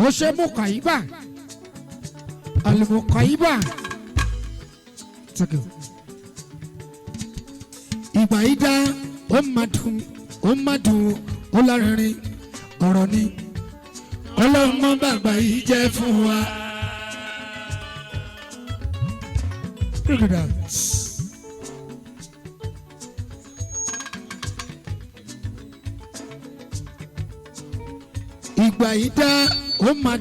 ó ṣe mú kàyíbà àlùmọ̀ kàyíbà ìgbà yìí dá ó má dùn ó lárinrin ọ̀rọ̀ ni ọlọ́run mọ́ bàgbà yìí jẹ́ fún wa. ìgbà yìí dá ó má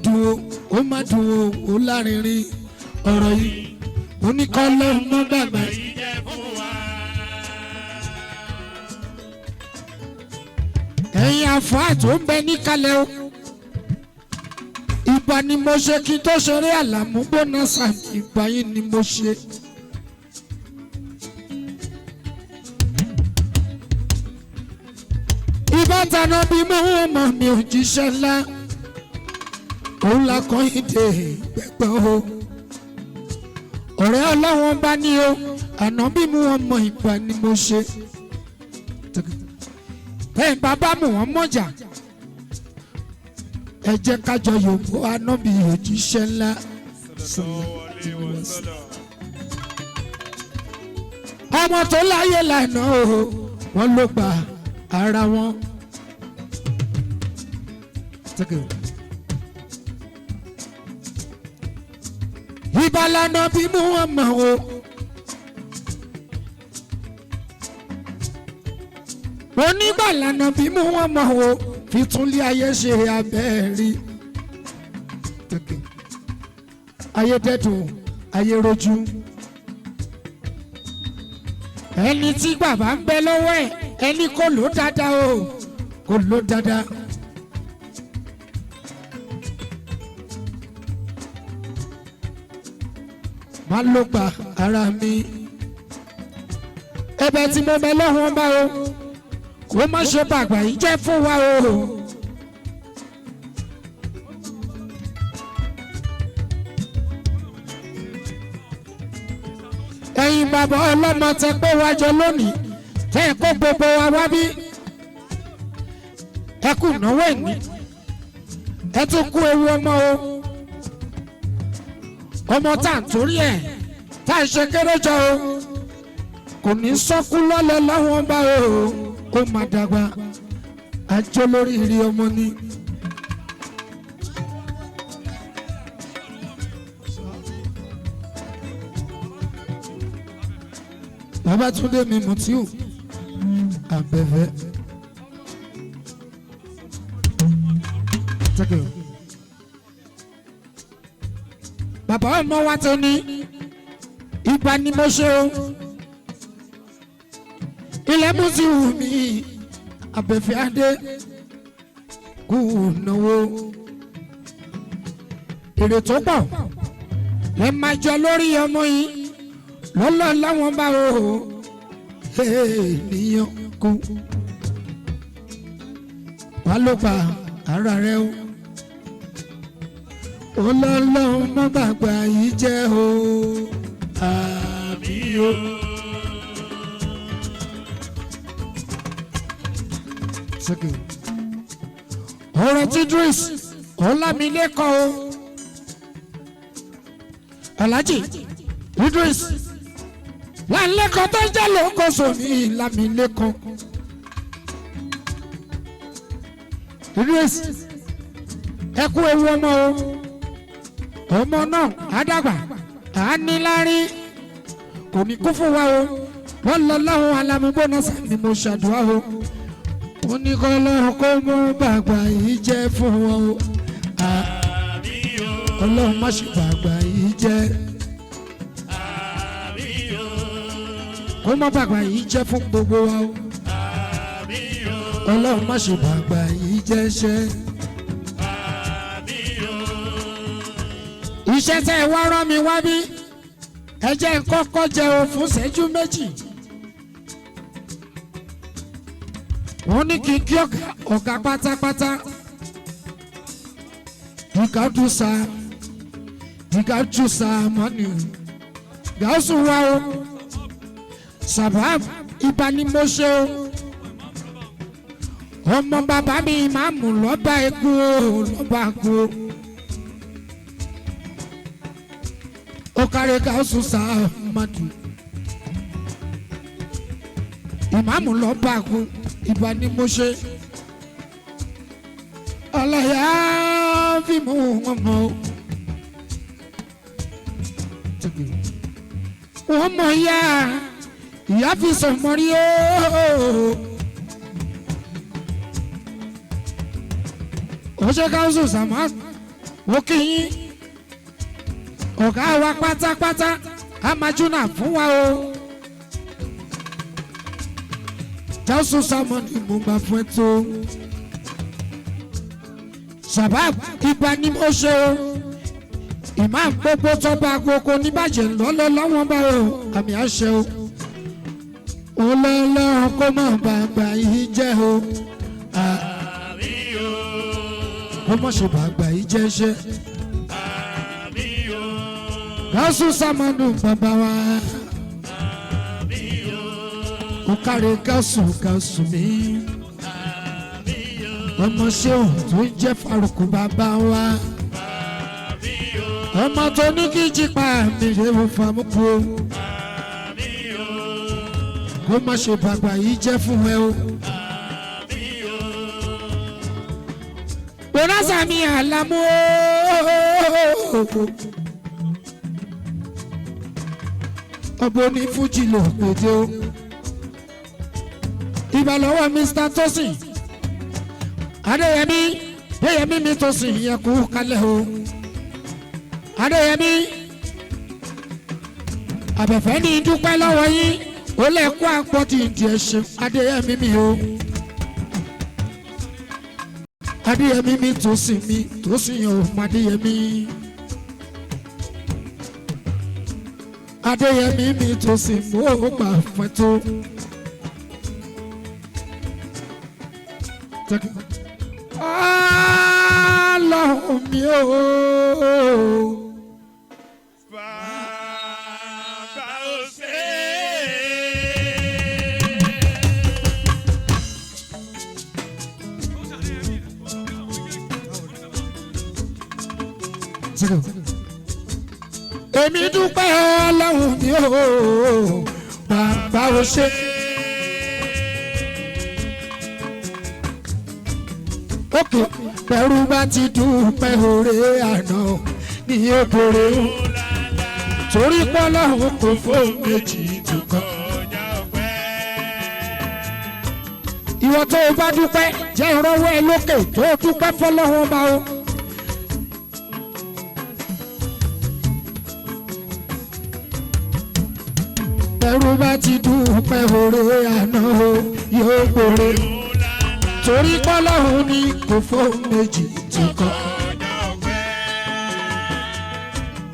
dùn ó lárinrin ọ̀rọ̀ yìí oníkọ́lọ́run mọ́ bàgbà yìí jẹ́ fún wa. ẹ̀yin àfáà tó ń bẹ níkàlẹ̀ o ìgbà ni mo ṣe kí n tó ṣeré Alamu Bonaza ìgbà yìí ni mo ṣe. ìbátanà bí mo mọ̀ mi ò jíṣẹ́ ńlá òun la kọ́ ìdè pẹ́pẹ́ o ọ̀rẹ́ ọlọ́wọ́n bá ní o àná bí mo wọ́n mọ ìgbà ni mo ṣe. bẹ́ẹ̀ bàbá mu wọ́n mọ̀jà ẹ jẹ́ kájọ yòókù anábì òjíṣẹ́ ńlá ọmọ tó láyé lànà o wọ́n ló gba ara wọn. ìbálànà bí mú wọn mọ̀ o onígbàlànà bí mú wọn mọ̀ o fi túnlé ayé ṣe abẹ́ẹ̀rí ayé dẹ́dùn ayé rojú ẹni tí bàbá ń bẹ lọ́wọ́ ẹ̀ ẹni kò ló dáadáa o kò ló dáadáa. má ló gba ara mi ẹ̀bẹ̀ tí mo bẹ lọ́wọ́ bá o kó má ṣe bàgbà yìí jẹ́ fún wa o. ẹ̀yin bàbá ọlọ́mọ tẹ pé wájọ lónìí tẹ́ ẹ kó gbogbo wa wá bí ẹ kú náwó ẹ̀mí ẹ tún kú ewu ọmọ o ọmọ tá à ń torí ẹ̀ tá à ń ṣe kéré jọ o kò ní sọ́kú lọ́lẹ̀ láwọn bá o ó máa dàgbà àjọ lórí ìrì ọmọ ni. Bàbá Túndé mi Mutiu abẹ́fẹ́. Bàbá ọmọ wa tó ní ìgbà ni mo ṣe o. Ilẹ̀ Mutiu mi abẹ́fẹ́ adé kú náwó. Èrè tó pọ̀ lè máa jọ lórí ọmọ yìí lọ́lọ́ láwọn bá o ènìyàn kú wà ló pa ara rẹ o ọlọ́lọ́run má bàgbà yìí jẹ́ o àmì o. ọ̀rọ̀ tí Idris Ọlámilékan o Alhaji Idris Lámilékan tó jẹ́ lókoso mi Lámilékan Idris ẹ kú ewu ọmọ o ọmọ náà àdàgbà ànílárí kò ní kú fún wa o wọ́n lọ láwọn Alamu Bonaza ni mo ṣàdúrà o ó ní kọ́ lọ́run kó mú bàgbà yìí jẹ́ fún wọn o ọlọ́run má ṣe bàgbà yìí jẹ́. Kó má bàgbà yìí jẹ́ fún gbogbo wa o. Ọlọ́run má ṣe bàgbà yìí jẹ́ ṣẹ́. Iṣẹ́ tẹ́ ẹ wá rán mi wá bí ẹ jẹ́ kọ́kọ́ jẹun fún ìṣẹ́jú méjì. Wọ́n ní kí kí ọ̀gá pátápátá. Dìgàdùsà mọ́nì. Gàásù wa o. Sabab ìbánimọ̀ṣẹ́ o ọmọ bàbá mi máa mú lọ́ba ẹ̀kú o lọ́ba ẹ̀kú o kárí gáúsù sàmàdù ìmáàmù lọ bá kú ìbá ni mo ṣe ọlọ́yà fi mú wọn mọ́ wọ́n mọ̀ ya ìyá fi sọ̀mọ́ rí o. ó ṣe gáúsù sàmàdù ó kí yín ọ̀gá wa pátápátá a máa júnà fún wa o. gáúsù sàmàdù mo gbà fún ẹ tó. Shabab ìbá ni mo ṣe o. Imam gbogbo tọ́ba gbogbo níbàjẹ́ lọ́lọ́ lọ́wọ́n bá o. Àmì àṣẹ o. Olólùwọ́n kó má bàgbà yìí jẹ́ o. Àmín o. Kó má ṣe bàgbà yìí jẹ́ ṣẹ́. Àmín o. Gáúsù Sàmánù bàbá wa. Àmín o. Ó kárí gáúsù mi. Ọmọ ṣéun tó ń jẹ́ Faruku bàbá wa. Ọmọ tó ní kí jípa mi rè wọ́n fàmúkú. Kó má ṣe bàgbà yìí jẹ́ fún ẹ o. Bonaza mi Alamu ọbọ ní Fuji lò pété o. Ìbàlọ́wọ́ Mr. Tosin Adéyẹmí mi tó sì yẹ kú kalẹ̀ o. Adéyẹmí àbẹ̀fẹ́ ní dúpẹ́ lọ́wọ́ yín ó lè kó àpótí ìdí ẹ̀ṣẹ̀ Adéyẹmí mi o. Adéyẹmí mi tó sì yẹ o Adéyẹmí. Adéyẹmí mi tó sì mú ó gbà fẹ́ tó. Ọlọ́run mi o. Bàbá ò ṣe. Èmi dúpẹ́ Ọlọ́run mi o. Bàbá ò ṣe. Ókè pẹ̀rú bá ti dúpẹ́ oore àná ní òkèrè o. Torí pọ́lọ́hún kò fóun méjì tó kàn. Ìwọ tó o bá dúpẹ́ jẹ́ ìrọ́wọ́ ẹ lókè tó o dúpẹ́ fọ́lọ́hún bá o. Pẹ̀rú bá ti dúpẹ́ oore àná yóò gbòòrè. Torí pọ́lọ́hún ni kò fóun méjì tó kàn.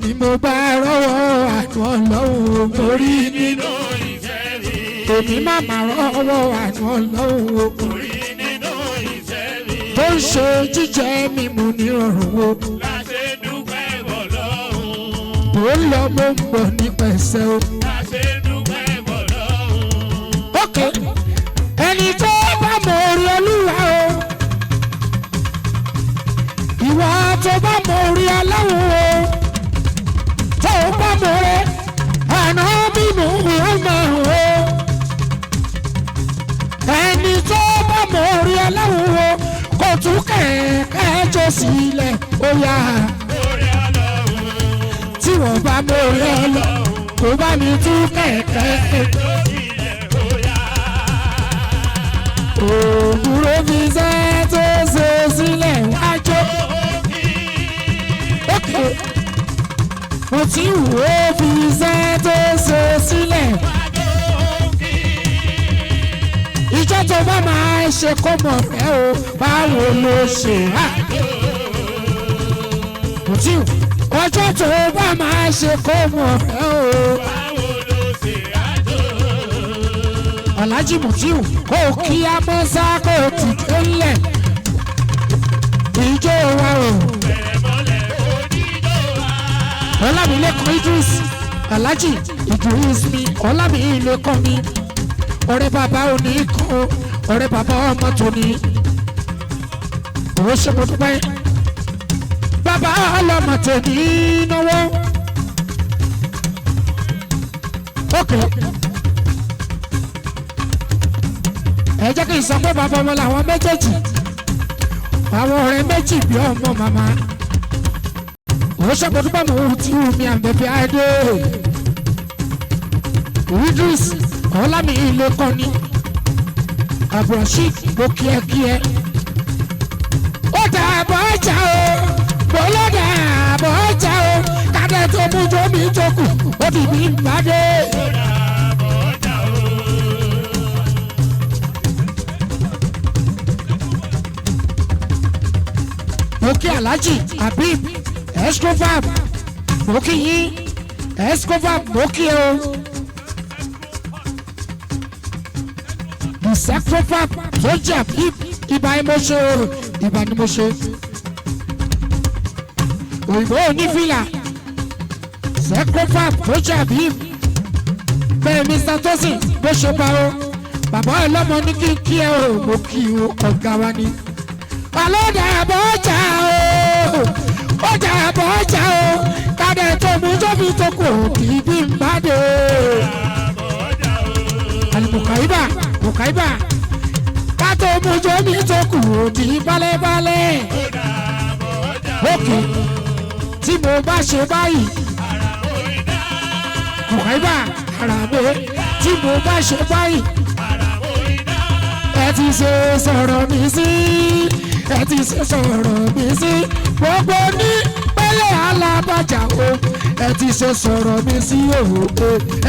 Ni mo bá rọ́wọ́ àánú Ọlọ́run torí nínú ìfẹ́ mi. Èmi má má rọ́wọ́ àánú Ọlọ́run torí nínú ìfẹ́ mi. Tó ń ṣe jíjẹ mímu ní ọ̀run o. Láṣẹ dúpẹ́ bọ̀lọ́hún. Tó ń lọ mo ń bọ̀ ní pẹ̀sẹ̀ o. Láṣẹ dúpẹ́ bọ̀lọ́hún. Ókè ẹni tó bá mọ orí Olúwa o. Ìwọ tó bá mọ orí Ọlọ́run o. Tó bá mọ rẹ àná bínú ọmọ o. Ẹni tó bá mọ orí Ọlọ́run o. Kò tún kẹ̀kẹ́ jó sílẹ̀ ó yá. Orí Ọlọ́run. Tí wọ́n bá mọ orí Ọlọ́run kò bá mi tún kẹ̀kẹ́ jó sílẹ̀ ó yá. Òwúrọ̀ fi ṣẹ́ tó ṣe sílẹ̀ wájú. Ókè mo ti wò ó fi ṣẹ́ tó ṣe sílẹ̀. Ìjọ tó bá máa ṣe kó mọ̀ rẹ́ o báwo ló ṣe wá. Mo ti wò ọjọ́ tó bá máa ṣe kó mọ̀ rẹ́ o Báwo ló ṣe àjò? Alhaji Mutiu kò kí a mọ́ sá kò ti délẹ̀. Ìjọ wa o. Bẹ̀rẹ̀ mọ́lẹ̀ oníjó wa. Ọlámilékan Idris Alhaji Idris mi Ọlámilékan mi. Ọ̀rẹ́ bàbá òní kan ọ̀rẹ́ bàbá ọmọ tóní. Ó ṣe mo dúpẹ́. Bàbá ọlọ́mọ tèmi náwó. Okay. Ẹ jẹ́ kí n sọ pé bàbá ọmọ làwọn méjèèjì àwọn ọ̀rẹ́ méjì bí ọmọ màmá ó ṣàpọ̀túbà mọ̀ tí omi àbẹ̀bẹ̀ adé Idris ọlámi ilé kọ́ni abdulrasheed ló kíẹ́kíẹ́ ó dà bọ́ ọjà o bọ́lá dà bọ́ ọjà o kádẹ́ tó mú jómi jókù ó ti bí ìbàdé. Mo kí Alhaji Habib Escobar mo kí yín Escobar mo kí o the Escobar tó jẹ́ Habib ibà ni mo ṣe o ibà ni mo ṣe òyìnbó onífìlà Escobar tó jẹ́ Habib bẹ́ẹ̀ Mr. Tosin bó ṣe bá o bàbá ọlọ́mọ ní kí ẹ o mo kí o ọ̀gá wa ni. Alóda àbọ̀jà o, ọjà àbọ̀jà o, kádẹ tó mú tóbi tó kù kì í bí n bá dé. Àlùmùkàyíbà, mùkàyíbà, ká tó mú tóbi tó kù kì í balẹ̀balẹ̀. Òkè tí mo bá ṣe báyìí, mùkàyíbà, ara mi tí mo bá ṣe báyìí, ẹ ti ṣe sọ̀rọ̀ mi sí. Ẹ ti ṣe sọ̀rọ̀ mi sí gbogbo ní pẹ́lẹ́ alábàjá o ẹ ti ṣe sọ̀rọ̀ mi sí òwò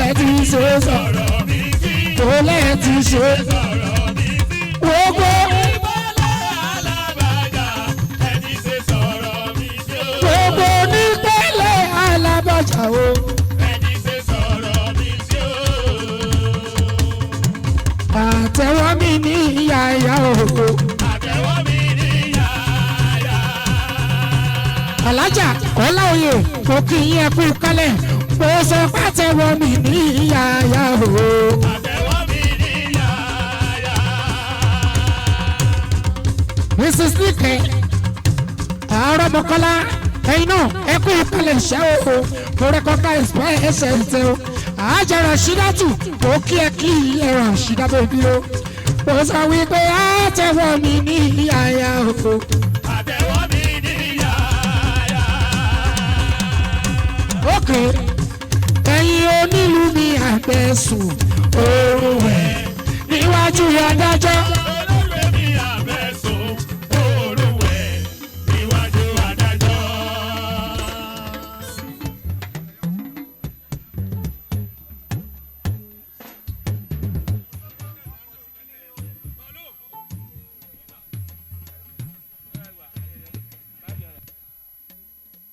ẹ ti ṣe sọ̀rọ̀ mi sí olè ẹ ti ṣe sọ̀rọ̀ mi sí gbogbo pẹ́lẹ́ alábàjá ẹ ti ṣe sọ̀rọ̀ mi sí gbogbo ní pẹ́lẹ́ alábàjá o ẹ ti ṣe sọ̀rọ̀ mi sí o. Àtẹ̀wọ́ mi ní ìyá ìyá o. Alájà Ọláoyè kò kí yín ẹkú kálẹ̀ mo sọ pàtẹ́wọ́ mi ní yàyà o. Pàtẹ́wọ́ mi ní yàyà. Mrs. Nike àárọ̀ mọ́kànlá ẹ̀yin náà ẹkú kálẹ̀ ṣẹ́ o mo rẹ́kọ̀ọ́ká ẹ̀sìpẹ́ ẹ̀ṣẹ̀ ẹ̀ṣẹ̀ o. Àjẹrò ṣídàtù kò kí ẹ kí ẹ̀rọ ṣídàbò bí o. Mo sọ wípé àtẹ́wọ́ mi ní yàyà o. Òkè ẹ̀yin onílù mi àgbẹ̀sùn oorun ẹ̀ níwájú adájọ́. Olóògbé mi àgbẹ̀sùn oorun ẹ̀ níwájú adájọ́.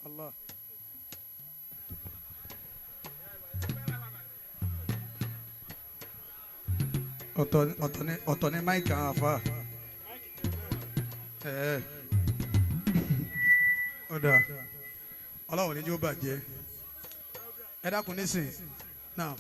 Allah. ọ̀tọ̀ ní máìkì àwọn afa ọ̀dà ọlọ́run ní yóò bàjẹ́ ẹ dákun nísìn náà.